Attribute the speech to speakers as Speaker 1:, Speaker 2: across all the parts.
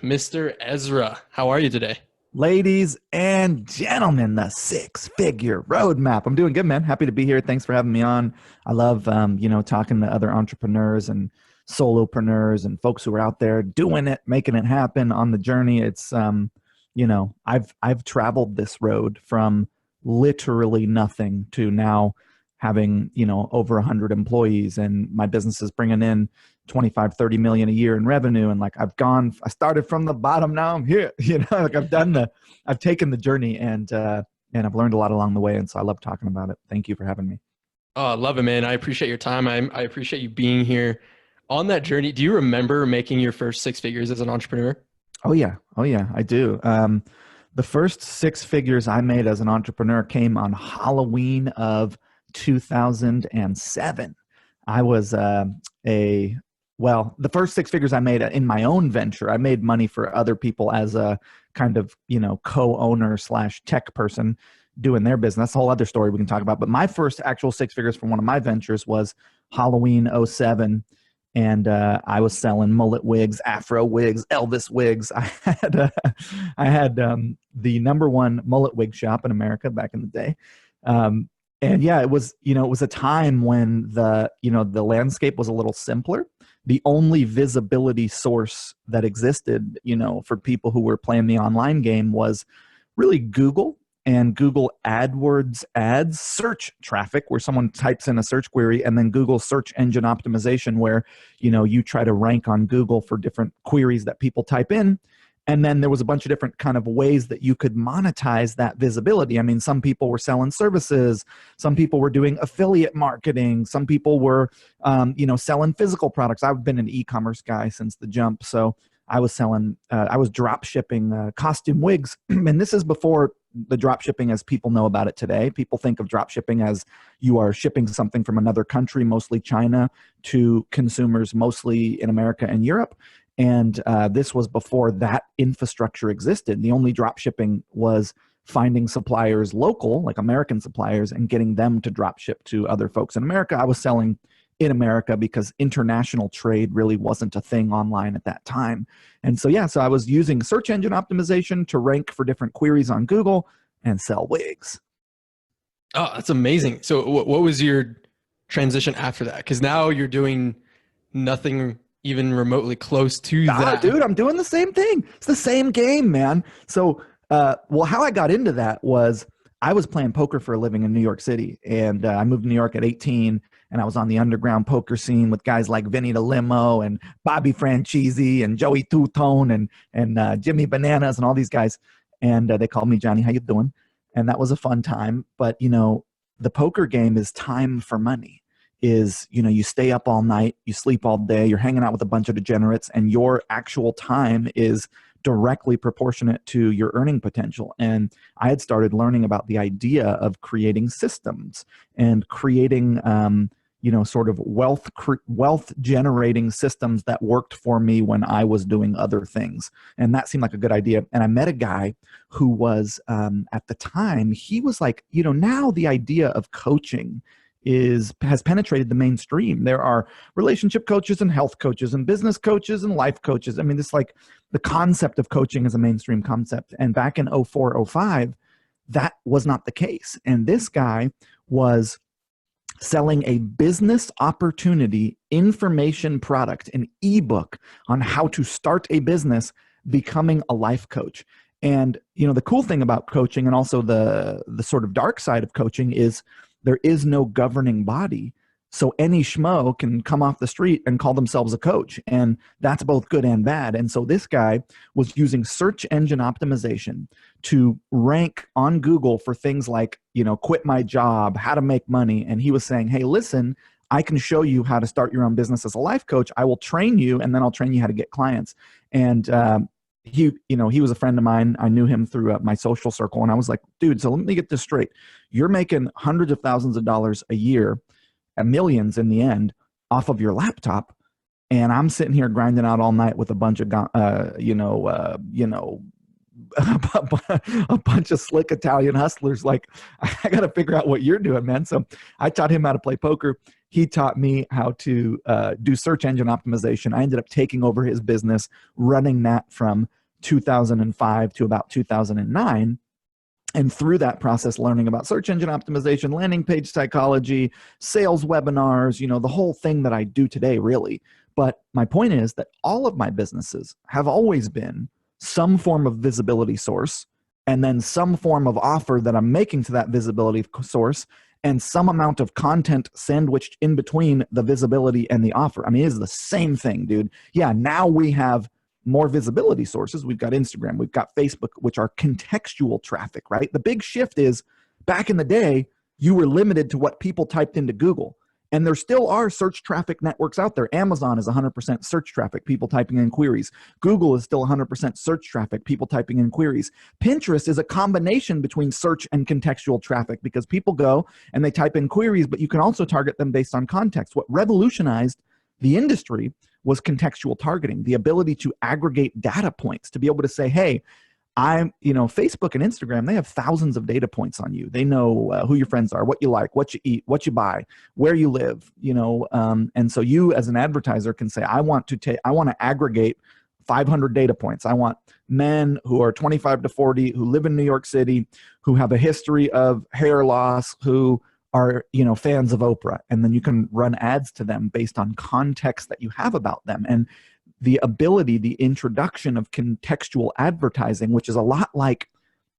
Speaker 1: Mr. Ezra. How are you today?
Speaker 2: Ladies and gentlemen, the six-figure roadmap. I'm doing good, man. Happy to be here. Thanks for having me on. I love, talking to other entrepreneurs and solopreneurs and folks who are out there doing it, making it happen on the journey. I've traveled this road from literally nothing to now having, over 100 employees, and my business is bringing in 25, 30 million a year in revenue. And like I started from the bottom, now I'm here, like I've taken the journey, and I've learned a lot along the way. And so I love talking about it. Thank you for having me.
Speaker 1: Oh, I love it, man. I appreciate your time. I appreciate you being here on that journey. Do you remember making your first six figures as an entrepreneur?
Speaker 2: Oh yeah. Oh yeah, I do. The first six figures I made as an entrepreneur came on Halloween of 2007. I was the first six figures I made in my own venture. I made money for other people as a kind of, co-owner slash tech person doing their business. That's a whole other story we can talk about. But my first actual six figures from one of my ventures was Halloween '07. And I was selling mullet wigs, Afro wigs, Elvis wigs. I had the number one mullet wig shop in America back in the day. And yeah, it was a time when the landscape was a little simpler. The only visibility source that existed, for people who were playing the online game was really Google and Google AdWords ads, search traffic, where someone types in a search query, and then Google search engine optimization, where, you try to rank on Google for different queries that people type in. And then there was a bunch of different kind of ways that you could monetize that visibility. I mean, some people were selling services. Some people were doing affiliate marketing. Some people were, selling physical products. I've been an e-commerce guy since the jump. So I was drop shipping costume wigs. And this is before the drop shipping as people know about it today. People think of drop shipping as you are shipping something from another country, mostly China, to consumers mostly in America and Europe. And this was before that infrastructure existed. The only drop shipping was finding suppliers local, like American suppliers, and getting them to drop ship to other folks in America. I was selling in America because international trade really wasn't a thing online at that time. And so, yeah, so I was using search engine optimization to rank for different queries on Google and sell wigs.
Speaker 1: Oh, that's amazing. So what was your transition after that? Because now you're doing nothing even remotely close to that.
Speaker 2: Dude, I'm doing the same thing. It's the same game, man. So, how I got into that was I was playing poker for a living in New York City, and I moved to New York at 18, and I was on the underground poker scene with guys like Vinny the Limo and Bobby Franchise and Joey Two-Tone and Jimmy Bananas and all these guys. And they called me Johnny, how you doing? And that was a fun time. But, the poker game is time for money. You stay up all night, you sleep all day, you're hanging out with a bunch of degenerates, and your actual time is directly proportionate to your earning potential. And I had started learning about the idea of creating systems and creating, sort of wealth generating systems that worked for me when I was doing other things. And that seemed like a good idea. And I met a guy who was, at the time, he was like, now the idea of coaching has penetrated the mainstream. There are relationship coaches and health coaches and business coaches and life coaches. I mean, this like the concept of coaching is a mainstream concept. And back in '04, '05, that was not the case. And this guy was selling a business opportunity information product, an ebook on how to start a business, becoming a life coach. And, the cool thing about coaching, and also the sort of dark side of coaching, is there is no governing body. So any schmo can come off the street and call themselves a coach. And that's both good and bad. And so this guy was using search engine optimization to rank on Google for things like, quit my job, how to make money. And he was saying, hey, listen, I can show you how to start your own business as a life coach. I will train you, and then I'll train you how to get clients. And he was a friend of mine. I knew him through my social circle. And I was like, dude, so let me get this straight. You're making hundreds of thousands of dollars a year, and millions in the end, off of your laptop. And I'm sitting here grinding out all night with a bunch of, a bunch of slick Italian hustlers. Like, I got to figure out what you're doing, man. So I taught him how to play poker. He taught me how to do search engine optimization. I ended up taking over his business, running that from 2005 to about 2009. And through that process, learning about search engine optimization, landing page psychology, sales webinars, the whole thing that I do today, really. But my point is that all of my businesses have always been some form of visibility source, and then some form of offer that I'm making to that visibility source, and some amount of content sandwiched in between the visibility and the offer. I mean, it is the same thing, dude. Yeah, now we have more visibility sources. We've got Instagram, we've got Facebook, which are contextual traffic, right? The big shift is, back in the day, you were limited to what people typed into Google. And there still are search traffic networks out there. Amazon is 100% search traffic, people typing in queries. Google is still 100% search traffic, people typing in queries. Pinterest is a combination between search and contextual traffic, because people go and they type in queries, but you can also target them based on context. What revolutionized the industry was contextual targeting, the ability to aggregate data points, to be able to say, hey, Facebook and Instagram, they have thousands of data points on you. They know who your friends are, what you like, what you eat, what you buy, where you live, and so you as an advertiser can say, I want to aggregate 500 data points. I want men who are 25 to 40, who live in New York City, who have a history of hair loss, who are fans of Oprah, and then you can run ads to them based on context that you have about them. And the ability, the introduction of contextual advertising, which is a lot like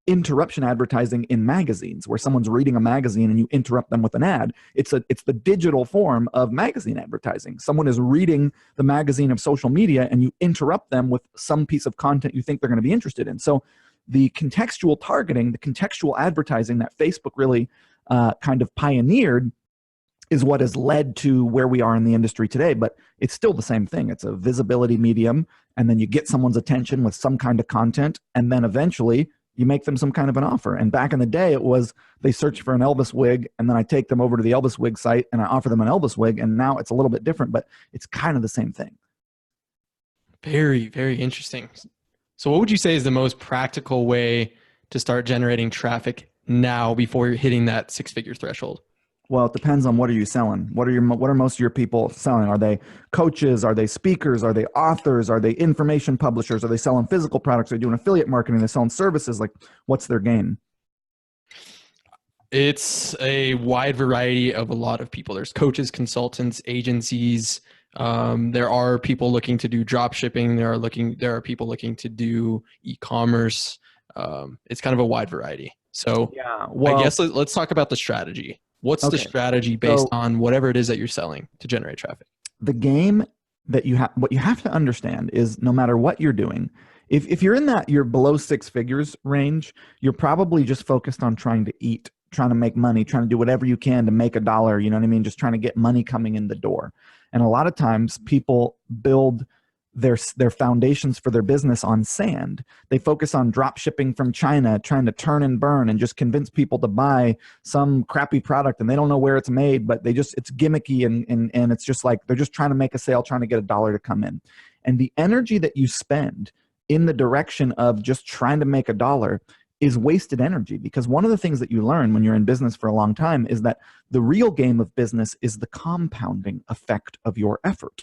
Speaker 2: interruption advertising in magazines, where someone's reading a magazine and you interrupt them with an ad. It's the digital form of magazine advertising. Someone is reading the magazine of social media and you interrupt them with some piece of content you think they're going to be interested in. So the contextual targeting, the contextual advertising that Facebook really kind of pioneered is what has led to where we are in the industry today. But it's still the same thing. It's a visibility medium, and then you get someone's attention with some kind of content, and then eventually you make them some kind of an offer. And back in the day, it was they search for an Elvis wig, and then I take them over to the Elvis wig site and I offer them an Elvis wig. And now it's a little bit different, but it's kind of the same thing.
Speaker 1: Very, very interesting. So what would you say is the most practical way to start generating traffic now before you're hitting that six-figure threshold?
Speaker 2: Well, it depends on what are you selling. What are most of your people selling? Are they coaches? Are they speakers? Are they authors? Are they information publishers? Are they selling physical products? Are they doing affiliate marketing? Are they selling services? Like, what's their game?
Speaker 1: It's a wide variety of a lot of people. There's coaches, consultants, agencies. There are people looking to do drop shipping. There are people looking to do e-commerce. It's kind of a wide variety. So yeah, well, I guess let's talk about the strategy. What's the strategy based on whatever it is that you're selling to generate traffic?
Speaker 2: The game that what you have to understand is, no matter what you're doing, if you're in that you're below six figures range, you're probably just focused on trying to eat, trying to make money, trying to do whatever you can to make a dollar, you know what I mean? Just trying to get money coming in the door. And a lot of times people build their foundations for their business on sand. They focus on drop shipping from China, trying to turn and burn and just convince people to buy some crappy product, and they don't know where it's made, but it's gimmicky and it's just like they're just trying to make a sale, trying to get a dollar to come in. And the energy that you spend in the direction of just trying to make a dollar is wasted energy, because one of the things that you learn when you're in business for a long time is that the real game of business is the compounding effect of your effort.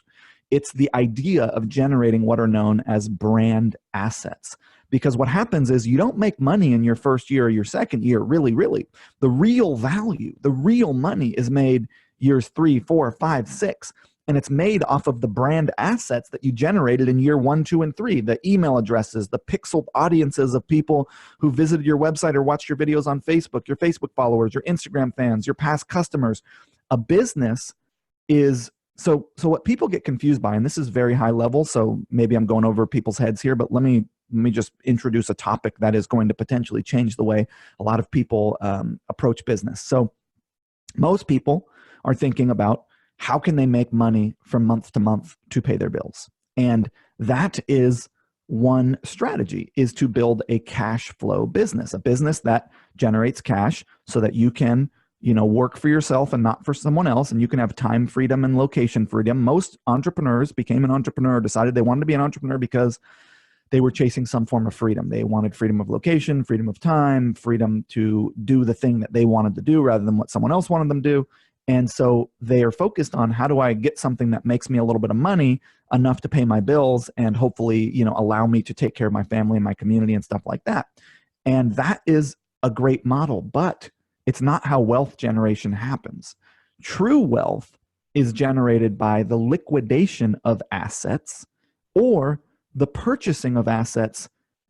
Speaker 2: It's the idea of generating what are known as brand assets. Because what happens is you don't make money in your first year or your second year, really. The real value, the real money is made years 3, 4, 5, 6. And it's made off of the brand assets that you generated in year 1, 2, and 3. The email addresses, the pixeled audiences of people who visited your website or watched your videos on Facebook, your Facebook followers, your Instagram fans, your past customers. A business is... So what people get confused by, and this is very high level, so maybe I'm going over people's heads here, but let me just introduce a topic that is going to potentially change the way a lot of people approach business. So most people are thinking about how can they make money from month to month to pay their bills. And that is one strategy, is to build a cash flow business, a business that generates cash so that you can work for yourself and not for someone else, and you can have time freedom and location freedom. Most entrepreneurs became an entrepreneur, decided they wanted to be an entrepreneur because they were chasing some form of freedom. They wanted freedom of location, freedom of time, freedom to do the thing that they wanted to do rather than what someone else wanted them to do. And so they are focused on, how do I get something that makes me a little bit of money, enough to pay my bills, and hopefully, allow me to take care of my family and my community and stuff like that. And that is a great model, but it's not how wealth generation happens. True wealth is generated by the liquidation of assets or the purchasing of assets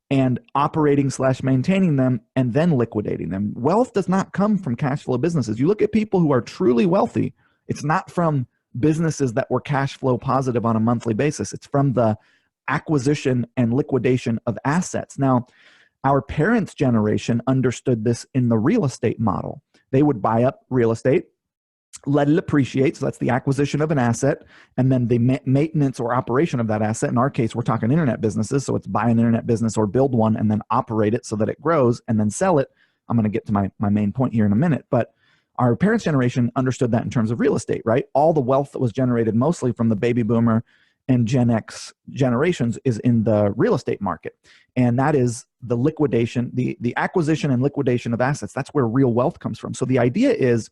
Speaker 2: and operating/maintaining them and then liquidating them. Wealth does not come from cash flow businesses. You look at people who are truly wealthy, it's not from businesses that were cash flow positive on a monthly basis. It's from the acquisition and liquidation of assets. Now, our parents' generation understood this in the real estate model. They would buy up real estate, let it appreciate, so that's the acquisition of an asset, and then the maintenance or operation of that asset. In our case, we're talking internet businesses, so it's buy an internet business or build one and then operate it so that it grows and then sell it. I'm going to get to my main point here in a minute, but our parents' generation understood that in terms of real estate, right? All the wealth that was generated mostly from the baby boomer and Gen X generations is in the real estate market. And that is the liquidation, the acquisition and liquidation of assets. That's where real wealth comes from. So the idea is,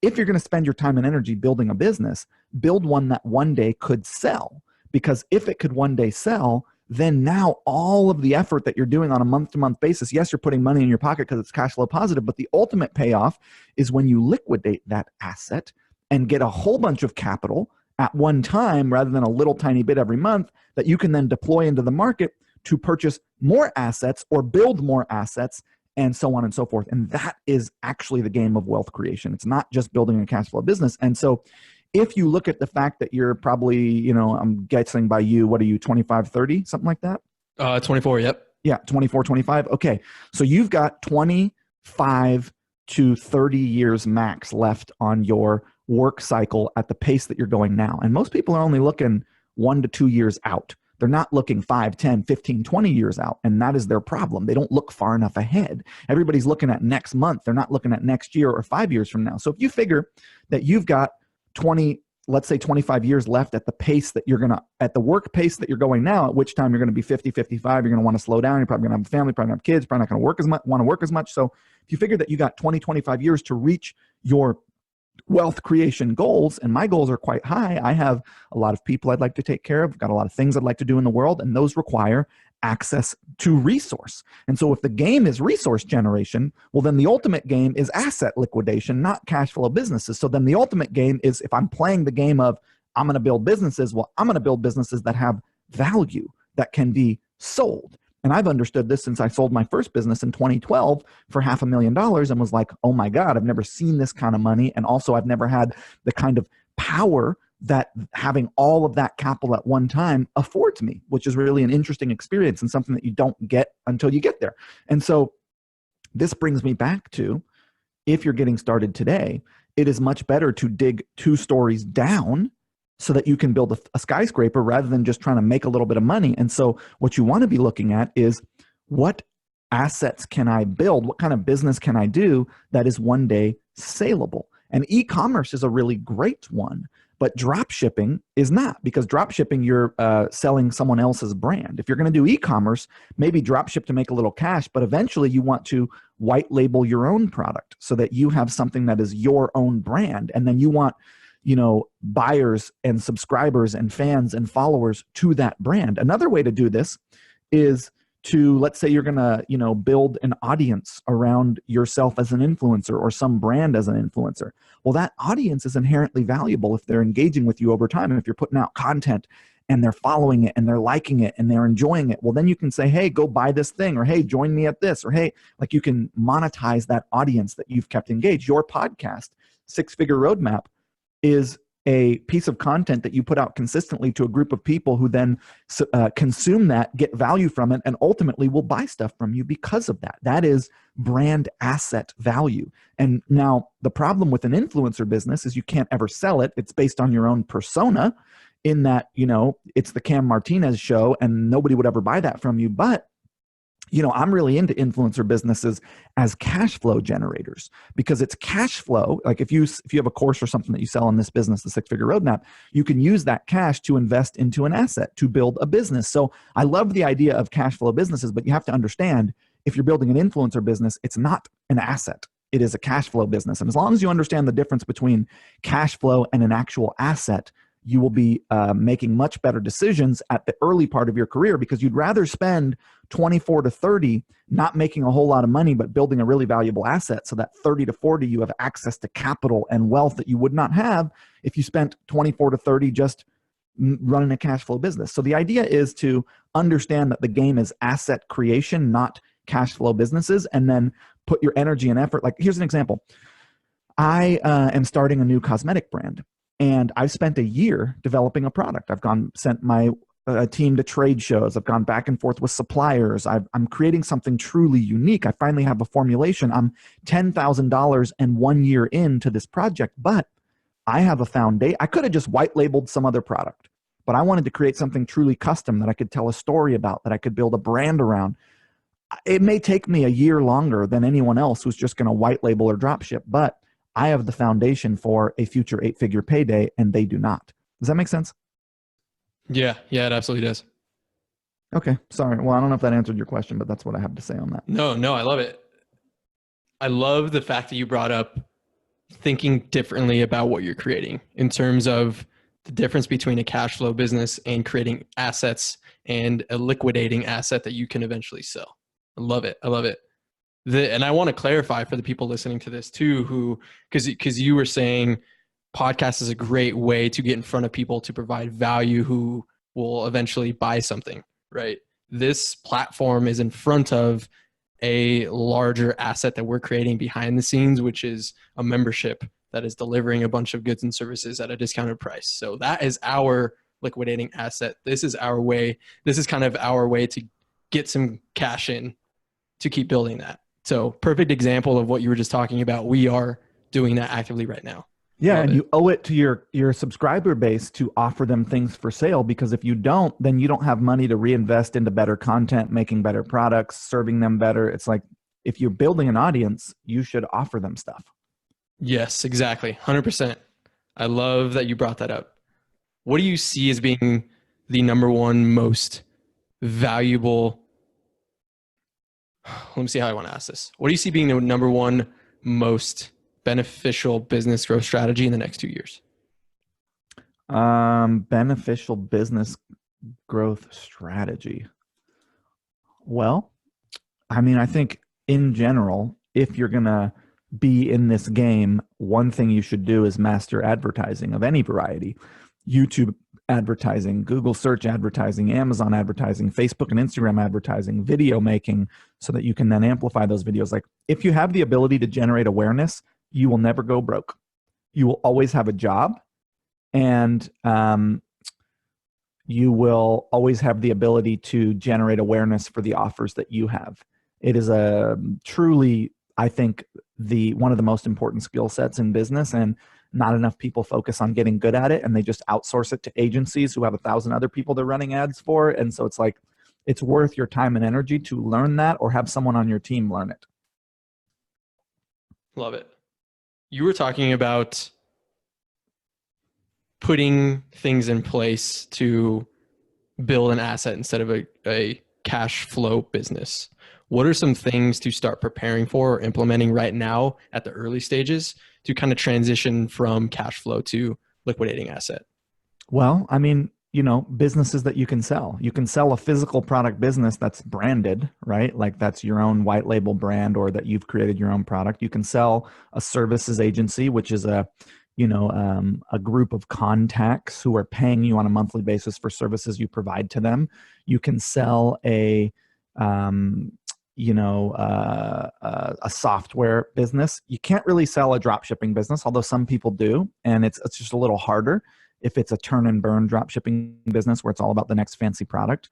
Speaker 2: if you're going to spend your time and energy building a business, build one that one day could sell. Because if it could one day sell, then now all of the effort that you're doing on a month-to-month basis, yes, you're putting money in your pocket because it's cash flow positive, but the ultimate payoff is when you liquidate that asset and get a whole bunch of capital at one time rather than a little tiny bit every month that you can then deploy into the market to purchase more assets or build more assets and so on and so forth. And that is actually the game of wealth creation. It's not just building a cash flow business. And so if you look at the fact that you're probably, I'm guessing by you, what are you, 25, 30, something like that?
Speaker 1: 24, yep.
Speaker 2: Yeah, 24, 25. Okay. So you've got 25 to 30 years max left on your work cycle at the pace that you're going now. And most people are only looking 1 to 2 years out. They're not looking 5, 10, 15, 20 years out. And that is their problem. They don't look far enough ahead. Everybody's looking at next month. They're not looking at next year or 5 years from now. So if you figure that you've got 20, let's say 25 years left at the pace that you're going to, at the work pace that you're going now, at which time you're going to be 50, 55, you're going to want to slow down. You're probably going to have a family, probably going to have kids, probably not going to work as much. So if you figure that you got 20, 25 years to reach your wealth creation goals, and my goals are quite high. I have a lot of people I'd like to take care of. I've got a lot of things I'd like to do in the world, and those require access to resource. And so if the game is resource generation, well, then the ultimate game is asset liquidation, not cash flow businesses. So then the ultimate game is, if I'm playing the game of I'm going to build businesses, well, I'm going to build businesses that have value, that can be sold. And I've understood this since I sold my first business in 2012 for $500,000 and was like, oh my God, I've never seen this kind of money. And also I've never had the kind of power that having all of that capital at one time affords me, which is really an interesting experience and something that you don't get until you get there. And so this brings me back to, if you're getting started today, it is much better to dig 2 stories down so that you can build a skyscraper rather than just trying to make a little bit of money. And so what you want to be looking at is, what assets can I build? What kind of business can I do that is one day saleable? And e-commerce is a really great one, but drop shipping is not, because drop shipping, you're selling someone else's brand. If you're going to do e-commerce, maybe drop ship to make a little cash, but eventually you want to white label your own product so that you have something that is your own brand. And then you want buyers and subscribers and fans and followers to that brand. Another way to do this is to, let's say you're going to, build an audience around yourself as an influencer or some brand as an influencer. Well, that audience is inherently valuable if they're engaging with you over time. And if you're putting out content and they're following it and they're liking it and they're enjoying it, well, then you can say, hey, go buy this thing, or hey, join me at this, or hey, like, you can monetize that audience that you've kept engaged. Your podcast, 6-Figure Roadmap, is a piece of content that you put out consistently to a group of people who then consume that, get value from it, and ultimately will buy stuff from you because of that. That is brand asset value. And now the problem with an influencer business is you can't ever sell it. It's based on your own persona, in that, it's the Cam Martinez show and nobody would ever buy that from you. But I'm really into influencer businesses as cash flow generators, because it's cash flow. Like if you have a course or something that you sell in this business, the Six Figure Roadmap, you can use that cash to invest into an asset to build a business. So I love the idea of cash flow businesses, but you have to understand, if you're building an influencer business, it's not an asset. It is a cash flow business. And as long as you understand the difference between cash flow and an actual asset, you will be making much better decisions at the early part of your career, because you'd rather spend 24 to 30 not making a whole lot of money, but building a really valuable asset, so that 30 to 40 you have access to capital and wealth that you would not have if you spent 24 to 30 just running a cash flow business. So the idea is to understand that the game is asset creation, not cash flow businesses, and then put your energy and effort. Like, here's an example. I am starting a new cosmetic brand, and I've spent a year developing a product. I've sent my team to trade shows. I've gone back and forth with suppliers. I'm creating something truly unique. I finally have a formulation. I'm $10,000 and 1 year into this project, but I have a foundation. I could have just white labeled some other product, but I wanted to create something truly custom that I could tell a story about, that I could build a brand around. It may take me a year longer than anyone else who's just going to white label or drop ship, but I have the foundation for a future 8-figure payday, and they do not. Does that make sense?
Speaker 1: Yeah, it absolutely does.
Speaker 2: Okay, sorry. Well, I don't know if that answered your question, but that's what I have to say on that.
Speaker 1: No, I love it. I love the fact that you brought up thinking differently about what you're creating in terms of the difference between a cash flow business and creating assets and a liquidating asset that you can eventually sell. I love it. And I want to clarify for the people listening to this too, who, because you were saying podcast is a great way to get in front of people to provide value who will eventually buy something, right? This platform is in front of a larger asset that we're creating behind the scenes, which is a membership that is delivering a bunch of goods and services at a discounted price. So that is our liquidating asset. This is our way. This is kind of our way to get some cash in to keep building that. So perfect example of what you were just talking about. We are doing that actively right now.
Speaker 2: Yeah, and you owe it to your subscriber base to offer them things for sale, because if you don't, then you don't have money to reinvest into better content, making better products, serving them better. It's like, if you're building an audience, you should offer them stuff.
Speaker 1: Yes, exactly. 100%. I love that you brought that up. What do you see as being the number one most valuable? Let me see how I want to ask this. What do you see being the number one most beneficial business growth strategy in the next 2 years?
Speaker 2: Beneficial business growth strategy. Well, I mean, I think in general, if you're going to be in this game, one thing you should do is master advertising of any variety. YouTube advertising, Google search advertising, Amazon advertising, Facebook and Instagram advertising, video making, so that you can then amplify those videos. Like, if you have the ability to generate awareness, you will never go broke. You will always have a job, and you will always have the ability to generate awareness for the offers that you have. It is a truly, I think, one of the most important skill sets in business, and not enough people focus on getting good at it, and they just outsource it to agencies who have 1,000 other people they're running ads for. And so it's like, it's worth your time and energy to learn that, or have someone on your team learn it.
Speaker 1: Love it. You were talking about putting things in place to build an asset instead of a cash flow business. What are some things to start preparing for or implementing right now at the early stages to kind of transition from cash flow to liquidating asset?
Speaker 2: Well, I mean, businesses that you can sell. You can sell a physical product business that's branded, right? Like, that's your own white label brand, or that you've created your own product. You can sell a services agency, which is a group of contacts who are paying you on a monthly basis for services you provide to them. You can sell a software business. You can't really sell a drop shipping business, although some people do, and it's just a little harder if it's a turn and burn drop shipping business where it's all about the next fancy product.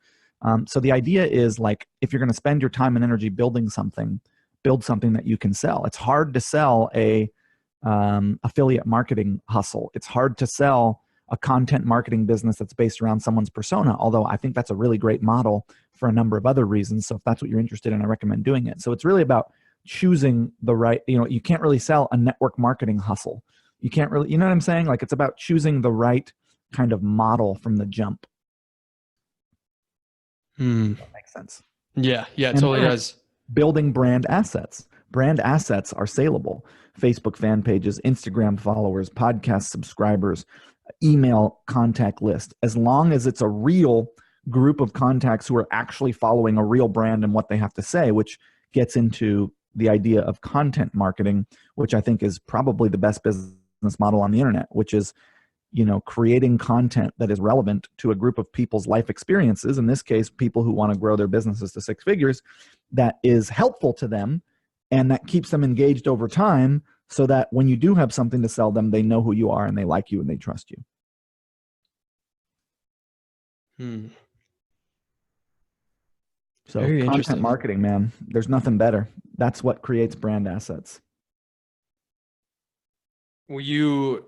Speaker 2: So the idea is, like, if you're going to spend your time and energy building something, build something that you can sell. It's hard to sell a affiliate marketing hustle. It's hard to sell a content marketing business that's based around someone's persona, although I think that's a really great model for a number of other reasons. So if that's what you're interested in, I recommend doing it. So it's really about choosing the right, you can't really sell a network marketing hustle. You can't really, you know what I'm saying? Like, it's about choosing the right kind of model from the jump. That makes sense.
Speaker 1: Yeah, it
Speaker 2: And
Speaker 1: totally does.
Speaker 2: building brand assets. Brand assets are saleable. Facebook fan pages, Instagram followers, podcast subscribers, email contact list. As long as it's a real group of contacts who are actually following a real brand and what they have to say, which gets into the idea of content marketing, which I think is probably the best business model on the internet, which is, creating content that is relevant to a group of people's life experiences. In this case, people who want to grow their businesses to 6 figures, that is helpful to them and that keeps them engaged over time, so that when you do have something to sell them, they know who you are and they like you and they trust you. So
Speaker 1: Very
Speaker 2: content
Speaker 1: interesting.
Speaker 2: marketing, man, there's nothing better. That's what creates brand assets.
Speaker 1: Will you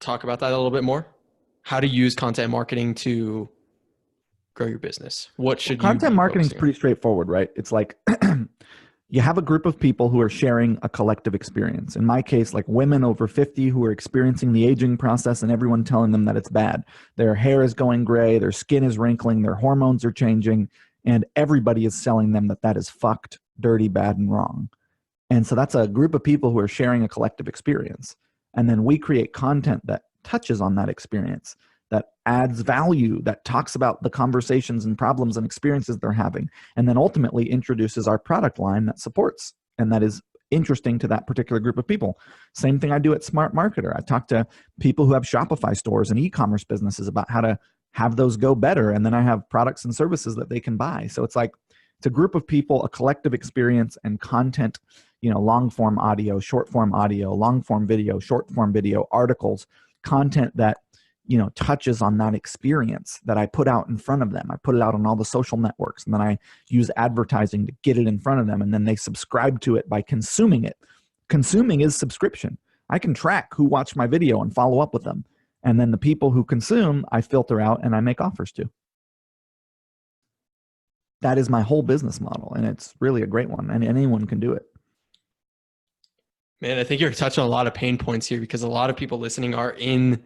Speaker 1: talk about that a little bit more? How to use content marketing to grow your business? What should
Speaker 2: content marketing is pretty straightforward, right? It's like you have a group of people who are sharing a collective experience. In my case, like women over 50 who are experiencing the aging process and everyone telling them that it's bad. Their hair is going gray, their skin is wrinkling, their hormones are changing, and everybody is selling them that is fucked, dirty, bad, and wrong. And so that's a group of people who are sharing a collective experience. And then we create content that touches on that experience, that adds value, that talks about the conversations and problems and experiences they're having, and then ultimately introduces our product line that supports and that is interesting to that particular group of people. Same thing I do at Smart Marketer. I talk to people who have Shopify stores and e-commerce businesses about how to have those go better, and then I have products and services that they can buy. So it's like, it's a group of people, a collective experience, and content, long form audio, short form audio, long form video, short form video, articles, content that touches on that experience that I put out in front of them. I put it out on all the social networks, and then I use advertising to get it in front of them, and then they subscribe to it by consuming it. Consuming is subscription. I can track who watched my video and follow up with them. And then the people who consume, I filter out and I make offers to. That is my whole business model, and it's really a great one, and anyone can do it.
Speaker 1: Man, I think you're touching on a lot of pain points here, because a lot of people listening are in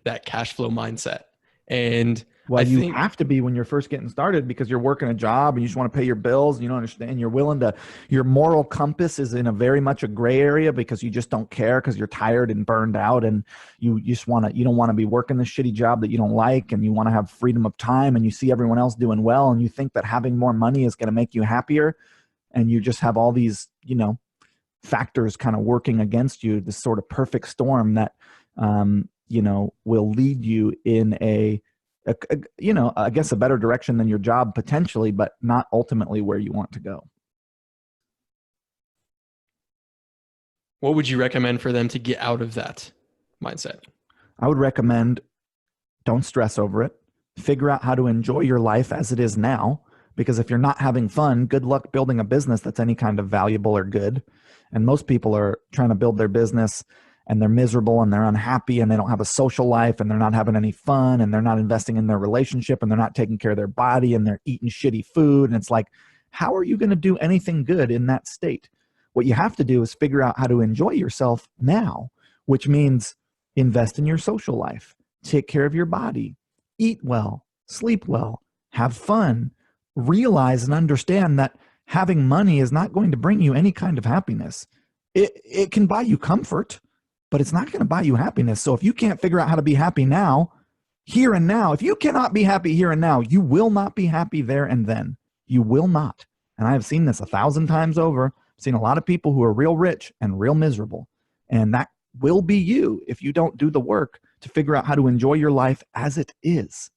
Speaker 1: that cash flow mindset. And
Speaker 2: you have to be when you're first getting started, because you're working a job and you just want to pay your bills, and you don't understand. You're willing to, your moral compass is in a very much a gray area, because you just don't care, because you're tired and burned out, and you just want to, you don't want to be working this shitty job that you don't like, and you want to have freedom of time, and you see everyone else doing well, and you think that having more money is going to make you happier, and you just have all these, factors kind of working against you, this sort of perfect storm that, will lead you in I guess a better direction than your job potentially, but not ultimately where you want to go.
Speaker 1: What would you recommend for them to get out of that mindset?
Speaker 2: I would recommend, don't stress over it. Figure out how to enjoy your life as it is now, because if you're not having fun, good luck building a business that's any kind of valuable or good. And most people are trying to build their business and they're miserable and they're unhappy and they don't have a social life and they're not having any fun and they're not investing in their relationship and they're not taking care of their body and they're eating shitty food. And it's like, how are you going to do anything good in that state? What you have to do is figure out how to enjoy yourself now, which means invest in your social life, take care of your body, eat well, sleep well, have fun, realize and understand that having money is not going to bring you any kind of happiness. It can buy you comfort, but it's not going to buy you happiness. So if you can't figure out how to be happy now, here and now, if you cannot be happy here and now, you will not be happy there and then. You will not. And I have seen this 1,000 times over. I've seen a lot of people who are real rich and real miserable. And that will be you if you don't do the work to figure out how to enjoy your life as it is.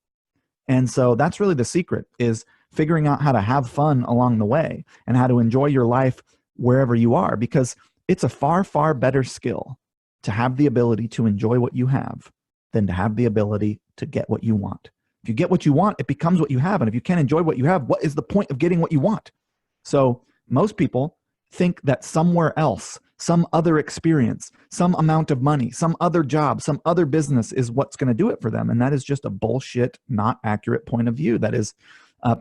Speaker 2: And so that's really the secret, is figuring out how to have fun along the way and how to enjoy your life wherever you are, because it's a far, far better skill to have the ability to enjoy what you have than to have the ability to get what you want. If you get what you want, it becomes what you have. And if you can't enjoy what you have, what is the point of getting what you want? So most people think that somewhere else, some other experience, some amount of money, some other job, some other business is what's going to do it for them. And that is just a bullshit, not accurate point of view that is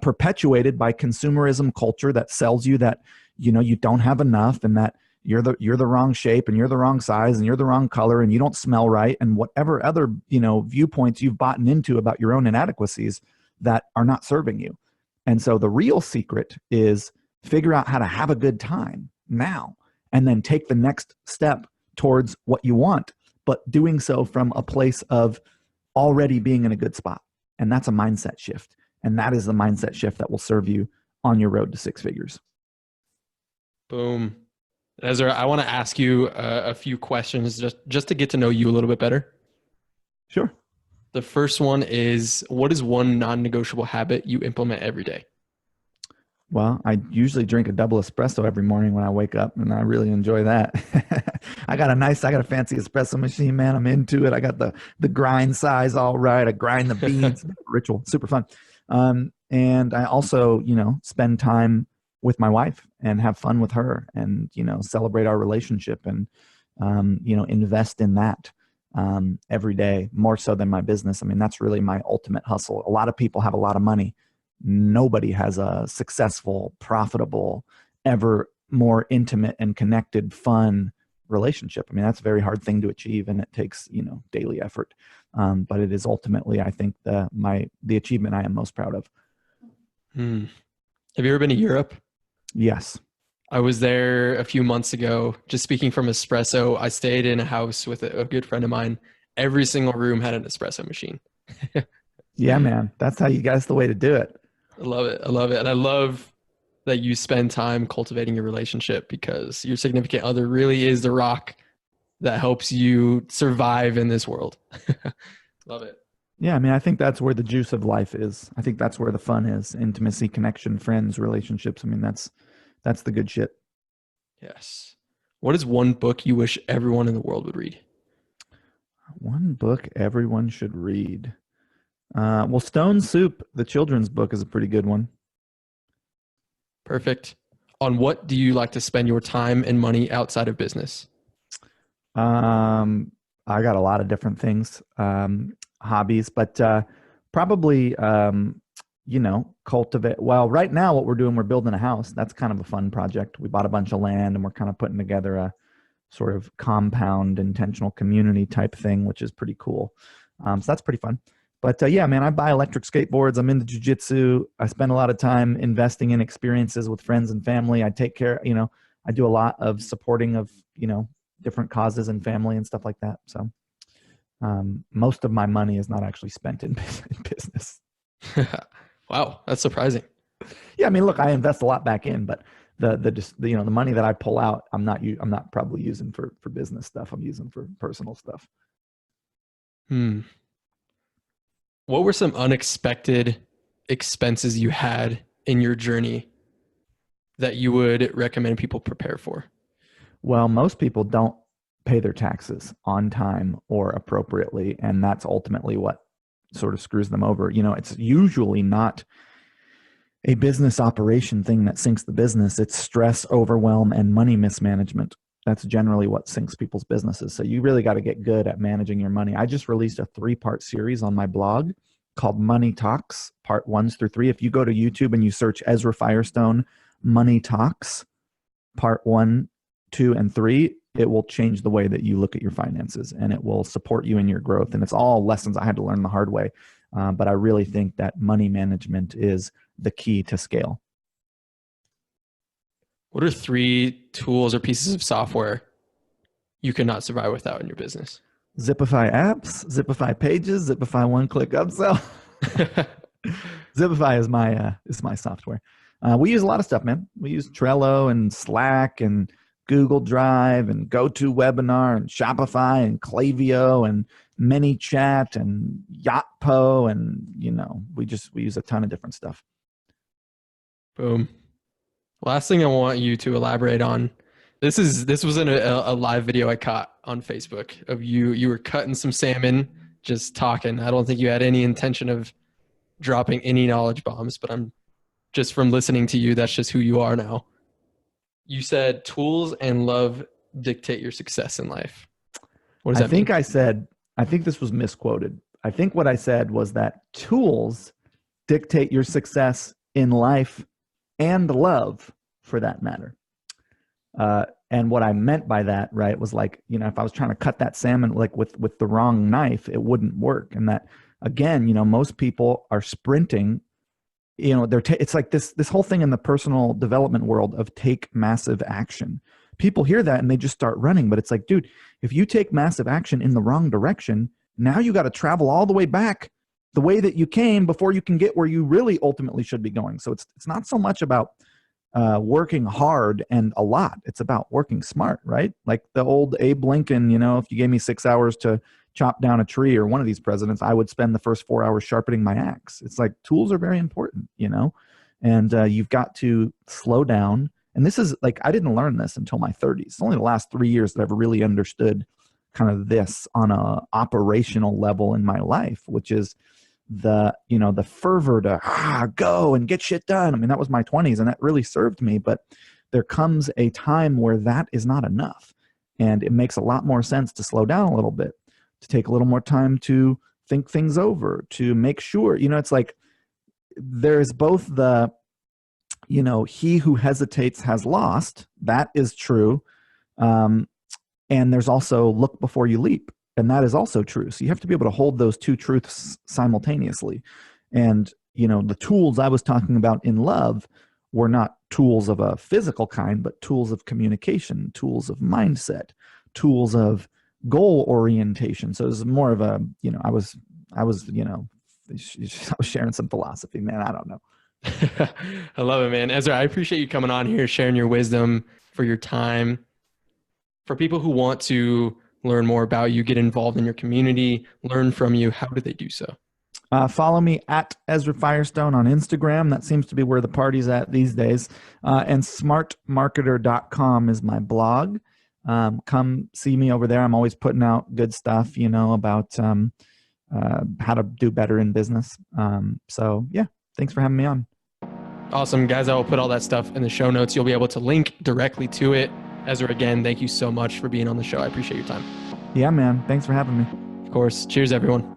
Speaker 2: perpetuated by consumerism culture that sells you that, you know, you don't have enough, and that you're the wrong shape, and you're the wrong size, and you're the wrong color, and you don't smell right, and whatever other, you know, viewpoints you've bought into about your own inadequacies that are not serving you. And so the real secret is figure out how to have a good time now, and then take the next step towards what you want, but doing so from a place of already being in a good spot. And that's a mindset shift. And that is the mindset shift that will serve you on your road to six figures.
Speaker 1: Boom. Ezra, I want to ask you a few questions just to get to know you a little bit better.
Speaker 2: Sure.
Speaker 1: The first one is, what is one non-negotiable habit you implement every day?
Speaker 2: Well, I usually drink a double espresso every morning when I wake up, and I really enjoy that. I got a fancy espresso machine, man. I'm into it. I got the grind size all right. I grind the beans. Ritual, super fun. And I also, you know, spend time with my wife and have fun with her, and, you know, celebrate our relationship, and, you know, invest in that every day, more so than my business. I mean, that's really my ultimate hustle. A lot of people have a lot of money. Nobody has a successful, profitable, ever more intimate and connected, fun relationship. I mean, that's a very hard thing to achieve, and it takes, you know, daily effort. But it is ultimately, I think, the achievement I am most proud of.
Speaker 1: Have you ever been to Europe?
Speaker 2: Yes.
Speaker 1: I was there a few months ago. Just speaking from espresso, I stayed in a house with a good friend of mine. Every single room had an espresso machine.
Speaker 2: Yeah, man. That's the way to do it.
Speaker 1: I love it. I love it. And I love that you spend time cultivating your relationship, because your significant other really is the rock that helps you survive in this world. Love it.
Speaker 2: Yeah, I mean, I think that's where the juice of life is. I think that's where the fun is. Intimacy, connection, friends, relationships. I mean, that's the good shit.
Speaker 1: Yes. What is one book you wish everyone in the world would read?
Speaker 2: One book everyone should read. Well, Stone Soup, the children's book, is a pretty good one.
Speaker 1: Perfect. On what do you like to spend your time and money outside of business?
Speaker 2: I got a lot of different things, hobbies, but probably, you know, cultivate. Well, right now what we're doing, we're building a house. That's kind of a fun project. We bought a bunch of land, and we're kind of putting together a sort of compound intentional community type thing, which is pretty cool. So that's pretty fun. But yeah, man, I buy electric skateboards. I'm into jujitsu. I spend a lot of time investing in experiences with friends and family. I take care, you know, I do a lot of supporting of, you know, different causes and family and stuff like that. So most of my money is not actually spent in business.
Speaker 1: Wow, that's surprising.
Speaker 2: Yeah, I mean, look, I invest a lot back in, but the you know, the money that I pull out, I'm not probably using for business stuff. I'm using for personal stuff.
Speaker 1: What were some unexpected expenses you had in your journey that you would recommend people prepare for?
Speaker 2: Well, most people don't pay their taxes on time or appropriately, and that's ultimately what sort of screws them over. You know, it's usually not a business operation thing that sinks the business. It's stress, overwhelm, and money mismanagement. That's generally what sinks people's businesses. So you really got to get good at managing your money. I just released a 3-part series on my blog called Money Talks, part 1 through 3. If you go to YouTube and you search Ezra Firestone, Money Talks, part 1, 2, and 3, it will change the way that you look at your finances, and it will support you in your growth. And it's all lessons I had to learn the hard way. But I really think that money management is the key to scale.
Speaker 1: What are 3 tools or pieces of software you cannot survive without in your business?
Speaker 2: Zipify apps, Zipify pages, Zipify one-click upsell. Zipify is my software. We use a lot of stuff, man. We use Trello and Slack and Google Drive and GoToWebinar and Shopify and Klaviyo and ManyChat and Yotpo, and you know, we use a ton of different stuff.
Speaker 1: Boom. Last thing I want you to elaborate on. This was in a live video I caught on Facebook of you. You were cutting some salmon, just talking. I don't think you had any intention of dropping any knowledge bombs, but I'm just from listening to you, that's just who you are now. You said tools and love dictate your success in life? What does
Speaker 2: I
Speaker 1: that mean?
Speaker 2: think I said, I think this was misquoted. I think what I said was that tools dictate your success in life and love, for that matter. And what I meant by that, right, was like, you know, if I was trying to cut that salmon like with the wrong knife, it wouldn't work. And that, again, you know, most people are sprinting. You know, it's like this whole thing in the personal development world of take massive action. People hear that and they just start running, but it's like, dude, if you take massive action in the wrong direction, now you got to travel all the way back the way that you came before you can get where you really ultimately should be going. So it's not so much about working hard and a lot. It's about working smart, right? Like the old Abe Lincoln, you know, if you gave me 6 hours to chop down a tree, or one of these presidents, I would spend the first 4 hours sharpening my axe. It's like tools are very important, you know, and you've got to slow down. And this is like, I didn't learn this until my 30s. It's only the last 3 years that I've really understood kind of this on a operational level in my life, which is the, you know, the fervor to go and get shit done. I mean, that was my 20s and that really served me, but there comes a time where that is not enough. And it makes a lot more sense to slow down a little bit, to take a little more time to think things over, to make sure, you know, it's like there's both the, you know, he who hesitates has lost. That is true. And there's also look before you leap. And that is also true. So you have to be able to hold those two truths simultaneously. And, you know, the tools I was talking about in love were not tools of a physical kind, but tools of communication, tools of mindset, tools of goal orientation. So it was more of a, you know, I was, you know, I was sharing some philosophy, man. I don't know.
Speaker 1: I love it, man. Ezra, I appreciate you coming on here, sharing your wisdom, for your time. For people who want to learn more about you, get involved in your community, learn from you, how do they do so?
Speaker 2: Follow me at Ezra Firestone on Instagram. That seems to be where the party's at these days. And smartmarketer.com is my blog. Come see me over there. I'm always putting out good stuff, you know, about how to do better in business. So yeah, thanks for having me on.
Speaker 1: Awesome, guys. I will put all that stuff in the show notes. You'll be able to link directly to it. Ezra, again, thank you so much for being on the show. I appreciate your time.
Speaker 2: Yeah, man. Thanks for having me.
Speaker 1: Of course. Cheers, everyone.